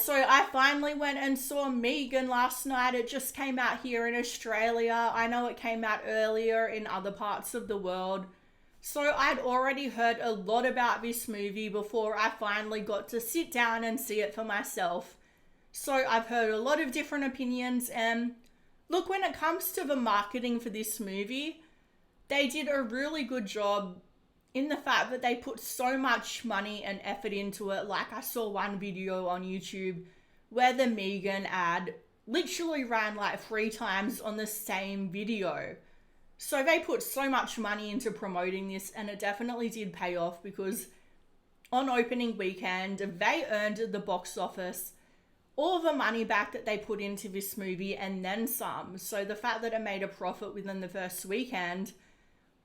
so I finally went and saw M3GAN last night. It just came out here in Australia. I know it came out earlier in other parts of the world. So I'd already heard a lot about this movie before I finally got to sit down and see it for myself. So I've heard a lot of different opinions, and look, when it comes to the marketing for this movie, they did a really good job in the fact that they put so much money and effort into it. Like, I saw one video on YouTube where the M3GAN ad literally ran like 3 times on the same video. So they put so much money into promoting this, and it definitely did pay off, because on opening weekend, they earned the box office all the money back that they put into this movie and then some. So the fact that it made a profit within the first weekend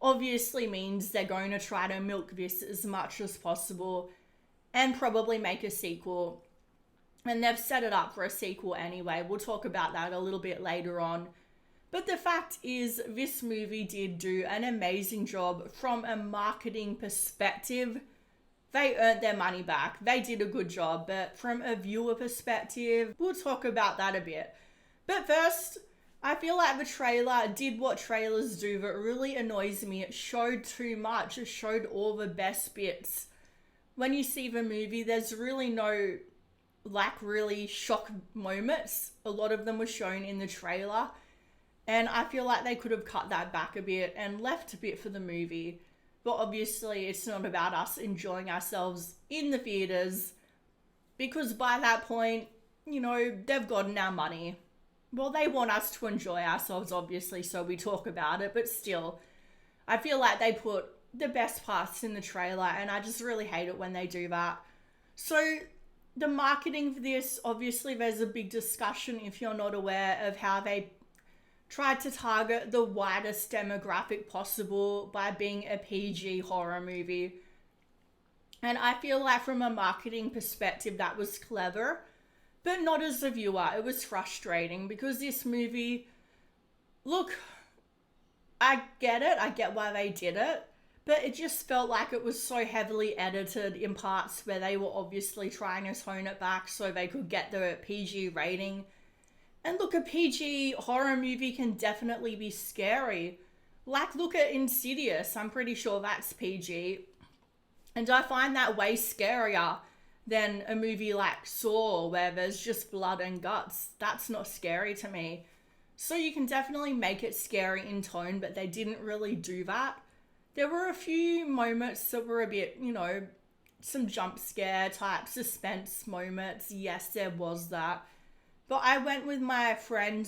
obviously means they're going to try to milk this as much as possible and probably make a sequel. And they've set it up for a sequel anyway. We'll talk about that a little bit later on. But the fact is, this movie did do an amazing job from a marketing perspective. They earned their money back. They did a good job. But from a viewer perspective, we'll talk about that a bit. But first, I feel like the trailer did what trailers do that really annoys me. It showed too much. It showed all the best bits. When you see the movie, there's really no, really shock moments. A lot of them were shown in the trailer. And I feel like they could have cut that back a bit and left a bit for the movie. But obviously, it's not about us enjoying ourselves in the theaters, because by that point, they've gotten our money. Well, they want us to enjoy ourselves, obviously, so we talk about it. But still, I feel like they put the best parts in the trailer, and I just really hate it when they do that. So the marketing for this, obviously, there's a big discussion, if you're not aware, of how they tried to target the widest demographic possible by being a PG horror movie. And I feel like from a marketing perspective, that was clever, but not as a viewer. It was frustrating, because this movie, look, I get it. I get why they did it, but it just felt like it was so heavily edited in parts where they were obviously trying to tone it back so they could get the PG rating. And look, a PG horror movie can definitely be scary. Like, look at Insidious. I'm pretty sure that's PG. And I find that way scarier than a movie like Saw, where there's just blood and guts. That's not scary to me. So you can definitely make it scary in tone, but they didn't really do that. There were a few moments that were a bit, some jump scare type suspense moments. Yes, there was that. But I went with my friend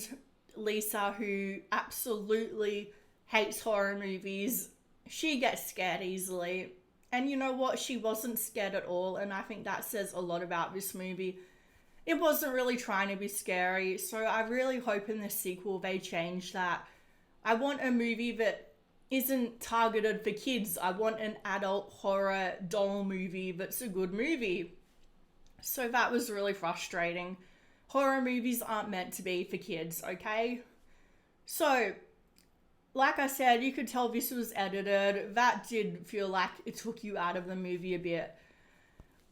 Lisa, who absolutely hates horror movies. She gets scared easily. And you know what? She wasn't scared at all. And I think that says a lot about this movie. It wasn't really trying to be scary. So I really hope in the sequel they change that. I want a movie that isn't targeted for kids. I want an adult horror doll movie that's a good movie. So that was really frustrating. Horror movies aren't meant to be for kids, okay? So, like I said, you could tell this was edited. That did feel like it took you out of the movie a bit.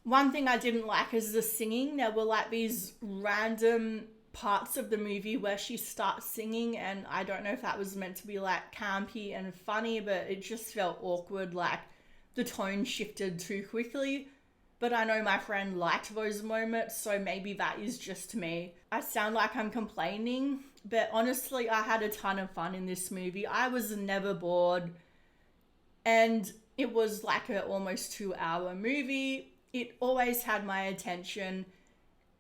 One thing I didn't like is the singing. There were like these random parts of the movie where she starts singing, and I don't know if that was meant to be like campy and funny, but it just felt awkward, like the tone shifted too quickly. But I know my friend liked those moments, so maybe that is just me. I sound like I'm complaining, but honestly, I had a ton of fun in this movie. I was never bored, and it was like an almost 2-hour movie. It always had my attention,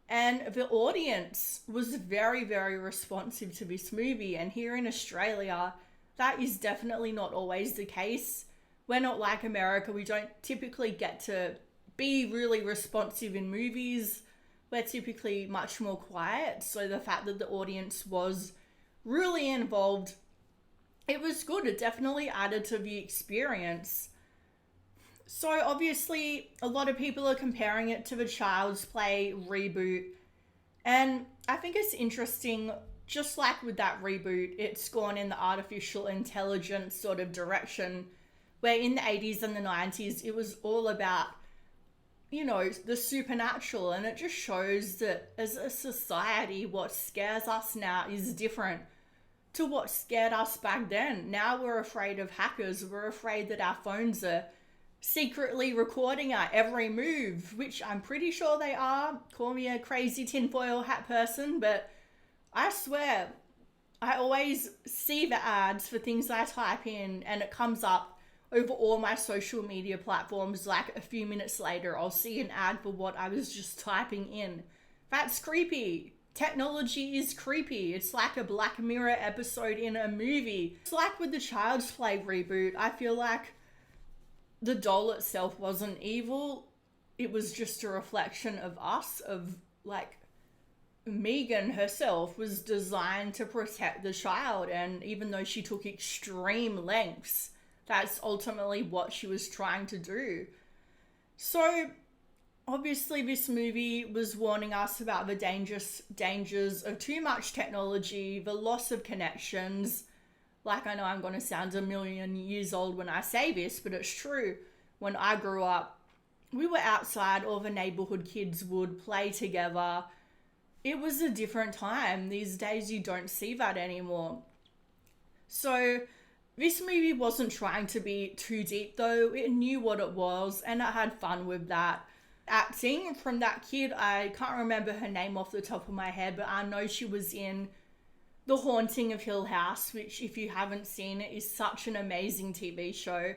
and the audience was very, very responsive to this movie. And here in Australia, that is definitely not always the case. We're not like America. We don't typically get to be really responsive in movies. We're typically much more quiet. So the fact that the audience was really involved, it was good. It definitely added to the experience. So obviously, a lot of people are comparing it to the Child's Play reboot. And I think it's interesting, just like with that reboot, it's gone in the artificial intelligence sort of direction, where in the 80s and the 90s, it was all about you know, the supernatural. And it just shows that as a society, what scares us now is different to what scared us back then. Now we're afraid of hackers. We're afraid that our phones are secretly recording our every move, which I'm pretty sure they are. Call me a crazy tinfoil hat person, but I swear, I always see the ads for things I type in and it comes up over all my social media platforms. Like a few minutes later, I'll see an ad for what I was just typing in. That's creepy. Technology is creepy. It's like a Black Mirror episode in a movie. It's like with the Child's Play reboot. I feel like the doll itself wasn't evil. It was just a reflection of us, of like M3GAN herself was designed to protect the child, and even though she took extreme lengths, that's ultimately what she was trying to do. So obviously this movie was warning us about the dangers of too much technology, the loss of connections. Like, I know I'm going to sound a million years old when I say this, but it's true. When I grew up, we were outside, all the neighborhood kids would play together. It was a different time. These days you don't see that anymore. So this movie wasn't trying to be too deep though. It knew what it was and it had fun with that. Acting from that kid, I can't remember her name off the top of my head, but I know she was in The Haunting of Hill House, which if you haven't seen it is such an amazing TV show.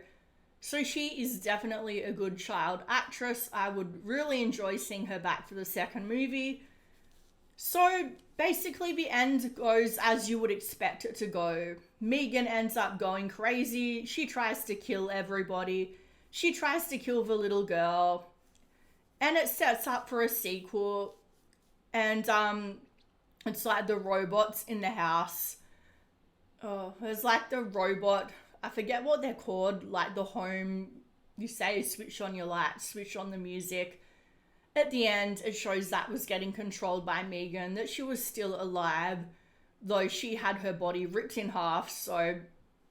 So she is definitely a good child actress. I would really enjoy seeing her back for the second movie. So basically the end goes as you would expect it to go. M3GAN ends up going crazy. She tries to kill everybody. She tries to kill the little girl. And it sets up for a sequel. And it's like the robots in the house. Oh, there's like the robot. I forget what they're called. Like the home. You say switch on your lights, switch on the music. At the end, it shows that was getting controlled by M3GAN, that she was still alive, though she had her body ripped in half, so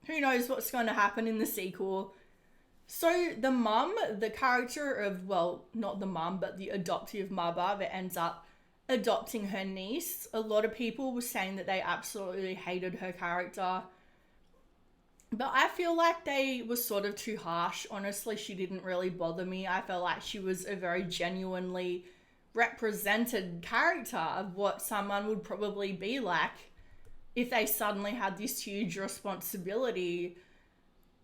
who knows what's going to happen in the sequel. So the mum, the character of, well, not the mum, but the adoptive mother that ends up adopting her niece, a lot of people were saying that they absolutely hated her character. But I feel like they were sort of too harsh. Honestly, she didn't really bother me. I felt like she was a very genuinely represented character of what someone would probably be like if they suddenly had this huge responsibility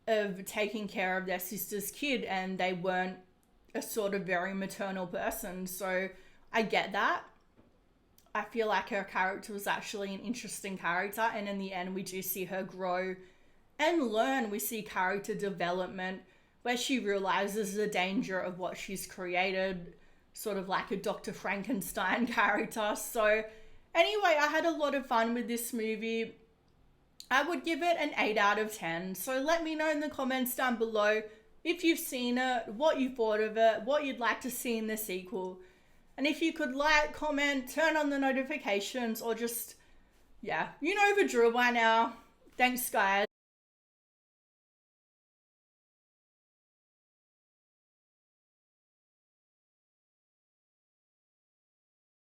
of taking care of their sister's kid and they weren't a sort of very maternal person. So I get that. I feel like her character was actually an interesting character, and in the end we do see her grow and learn. We see character development where she realizes the danger of what she's created, sort of like a Dr. Frankenstein character. So anyway, I had a lot of fun with this movie. I would give it an 8 out of 10. So let me know in the comments down below if you've seen it, what you thought of it, what you'd like to see in the sequel. And if you could like, comment, turn on the notifications, or just, yeah, you know the drill by now. Thanks, guys.